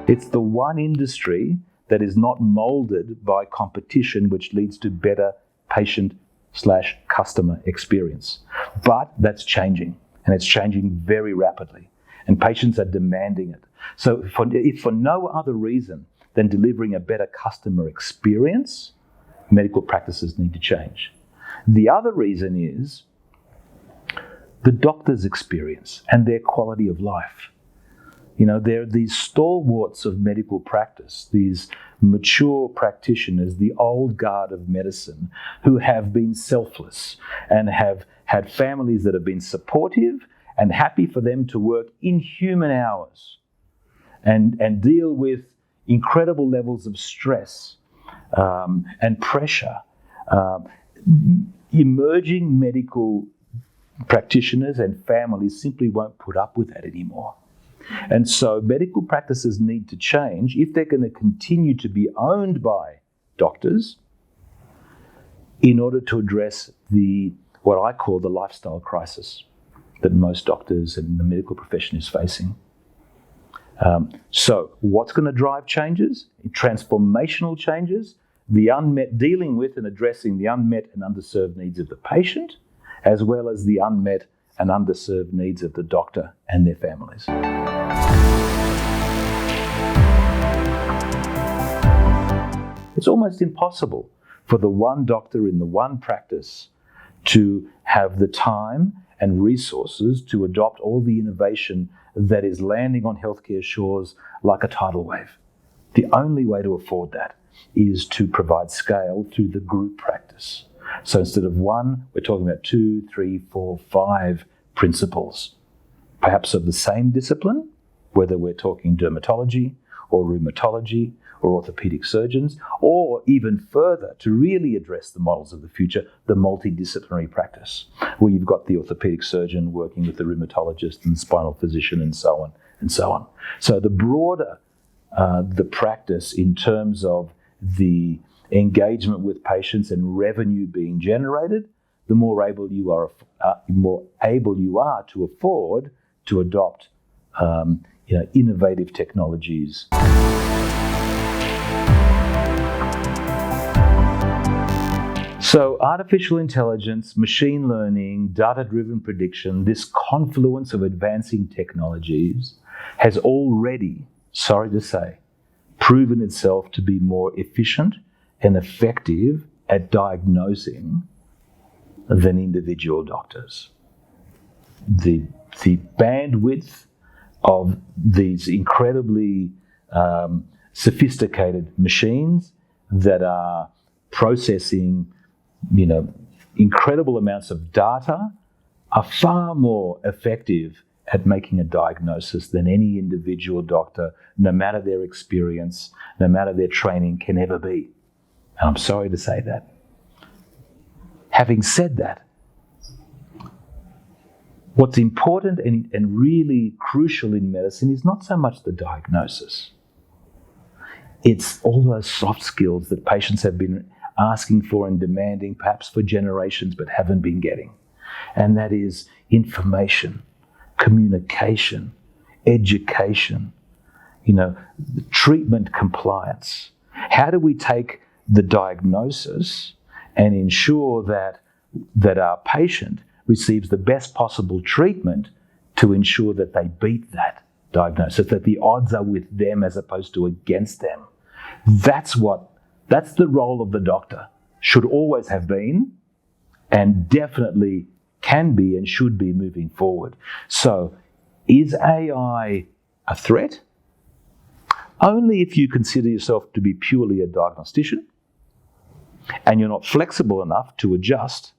It's the one industry that is not molded by competition, which leads to better patient/customer experience. But that's changing, and it's changing very rapidly, and patients are demanding it. So if for no other reason than delivering a better customer experience, medical practices need to change. The other reason is the doctor's experience and their quality of life. You know, there are these stalwarts of medical practice, these mature practitioners, the old guard of medicine, who have been selfless and have had families that have been supportive and happy for them to work inhuman hours and deal with incredible levels of stress and pressure. Emerging medical practitioners and families simply won't put up with that anymore. And so medical practices need to change if they're going to continue to be owned by doctors in order to address what I call the lifestyle crisis that most doctors and the medical profession is facing. So what's going to drive changes? Transformational changes, dealing with and addressing the unmet and underserved needs of the patient, as well as the unmet and underserved needs of the doctor and their families. It's almost impossible for the one doctor in the one practice to have the time and resources to adopt all the innovation that is landing on healthcare shores like a tidal wave. The only way to afford that is to provide scale through the group practice. So instead of one, we're talking about 2, 3, 4, 5 principles, perhaps of the same discipline, whether we're talking dermatology or rheumatology or orthopedic surgeons, or even further, to really address the models of the future, the multidisciplinary practice, where you've got the orthopedic surgeon working with the rheumatologist and the spinal physician and so on and so on. So the broader the practice in terms of the engagement with patients and revenue being generated, the more able you are to afford to adopt innovative technologies. So artificial intelligence, machine learning, data-driven prediction, this confluence of advancing technologies has already, sorry to say, proven itself to be more efficient and effective at diagnosing than individual doctors. The bandwidth of these incredibly sophisticated machines that are processing, incredible amounts of data are far more effective at making a diagnosis than any individual doctor, no matter their experience, no matter their training, can ever be. And I'm sorry to say that. Having said that, what's important and really crucial in medicine is not so much the diagnosis. It's all those soft skills that patients have been asking for and demanding perhaps for generations but haven't been getting. And that is information, communication, education, treatment compliance. How do we take the diagnosis and ensure that our patient receives the best possible treatment to ensure that they beat that diagnosis, that the odds are with them as opposed to against them? That's the role of the doctor. Should always have been, and definitely can be and should be moving forward. So, is AI a threat? Only if you consider yourself to be purely a diagnostician and you're not flexible enough to adjust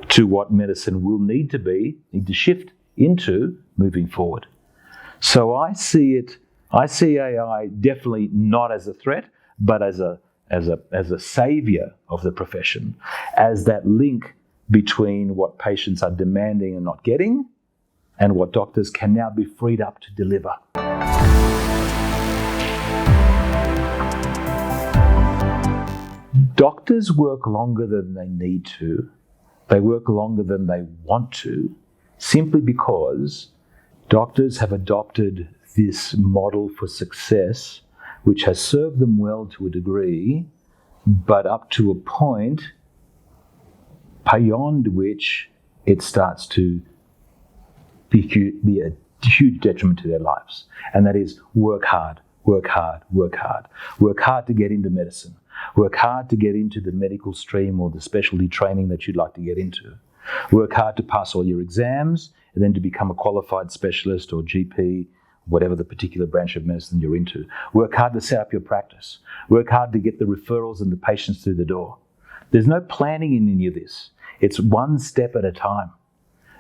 to what medicine will need to shift into moving forward. So I see AI definitely not as a threat, but as a savior of the profession, as that link between what patients are demanding and not getting and what doctors can now be freed up to deliver. Doctors work longer than they need to. They work longer than they want to, simply because doctors have adopted this model for success which has served them well to a degree, but up to a point beyond which it starts to be a huge detriment to their lives. And that is work hard, work hard, work hard. Work hard to get into medicine. Work hard to get into the medical stream or the specialty training that you'd like to get into. Work hard to pass all your exams and then to become a qualified specialist or GP, whatever the particular branch of medicine you're into. Work hard to set up your practice. Work hard to get the referrals and the patients through the door. There's no planning in any of this. It's one step at a time.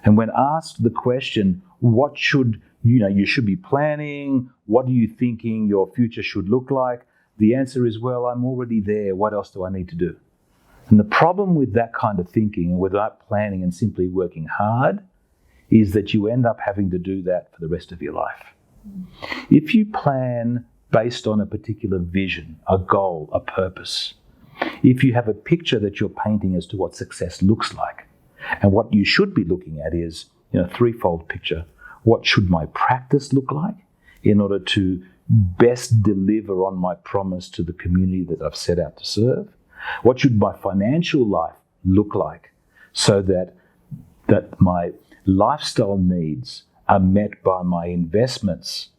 And when asked the question, what should you should be planning, what are you thinking your future should look like? The answer is, well, I'm already there. What else do I need to do? And the problem with that kind of thinking and without planning and simply working hard is that you end up having to do that for the rest of your life. If you plan based on a particular vision, a goal, a purpose, if you have a picture that you're painting as to what success looks like, and what you should be looking at is a threefold picture. What should my practice look like in order to best deliver on my promise to the community that I've set out to serve? What should my financial life look like so that my lifestyle needs are met by my investments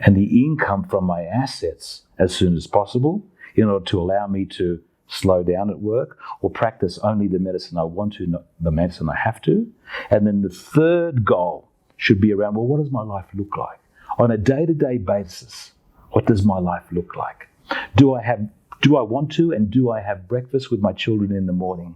and the income from my assets as soon as possible in order to allow me to slow down at work or practice only the medicine I want to, not the medicine I have to? And then the third goal should be around, well, what does my life look like? On a day-to-day basis, what does my life look like? Do I want to and do I have breakfast with my children in the morning?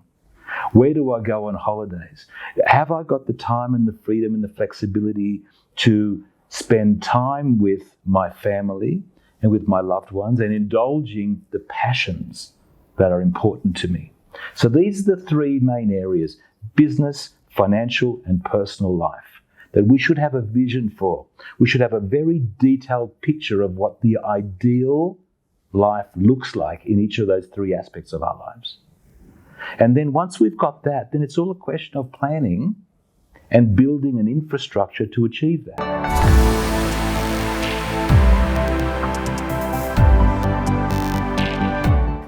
Where do I go on holidays? Have I got the time and the freedom and the flexibility to spend time with my family and with my loved ones and indulging the passions that are important to me? So these are the three main areas: business, financial, and personal life, that we should have a vision for. We should have a very detailed picture of what the ideal life looks like in each of those three aspects of our lives. And then once we've got that, then it's all a question of planning and building an infrastructure to achieve that.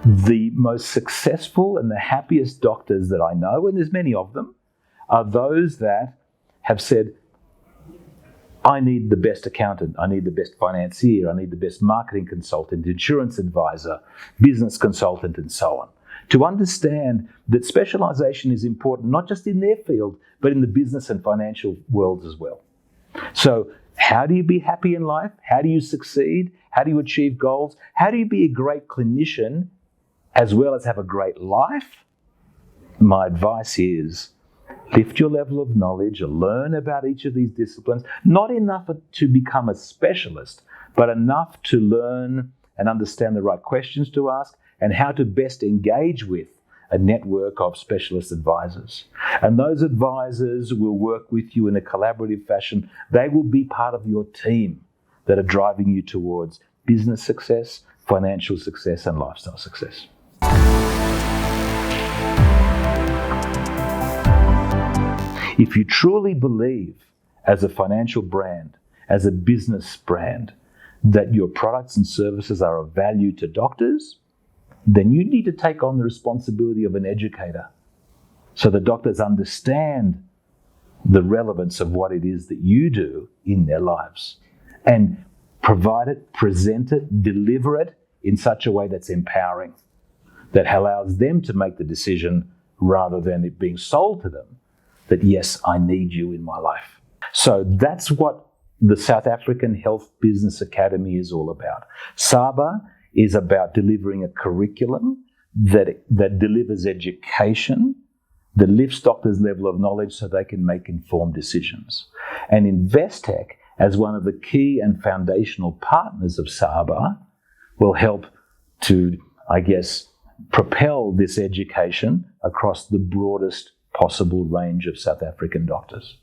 The most successful and the happiest doctors that I know, and there's many of them, are those that have said, I need the best accountant, I need the best financier, I need the best marketing consultant, insurance advisor, business consultant, and so on. To understand that specialization is important, not just in their field, but in the business and financial worlds as well. So how do you be happy in life? How do you succeed? How do you achieve goals? How do you be a great clinician as well as have a great life? My advice is lift your level of knowledge, learn about each of these disciplines, not enough to become a specialist, but enough to learn and understand the right questions to ask and how to best engage with a network of specialist advisors. And those advisors will work with you in a collaborative fashion. They will be part of your team that are driving you towards business success, financial success, and lifestyle success. If you truly believe as a financial brand, as a business brand, that your products and services are of value to doctors, then you need to take on the responsibility of an educator so the doctors understand the relevance of what it is that you do in their lives and provide it, present it, deliver it in such a way that's empowering, that allows them to make the decision rather than it being sold to them that, yes, I need you in my life. So that's what the South African Health Business Academy is all about. SABA is about delivering a curriculum that delivers education, that lifts doctors' level of knowledge so they can make informed decisions. And Investec, as one of the key and foundational partners of SABA, will help to, propel this education across the broadest possible range of South African doctors.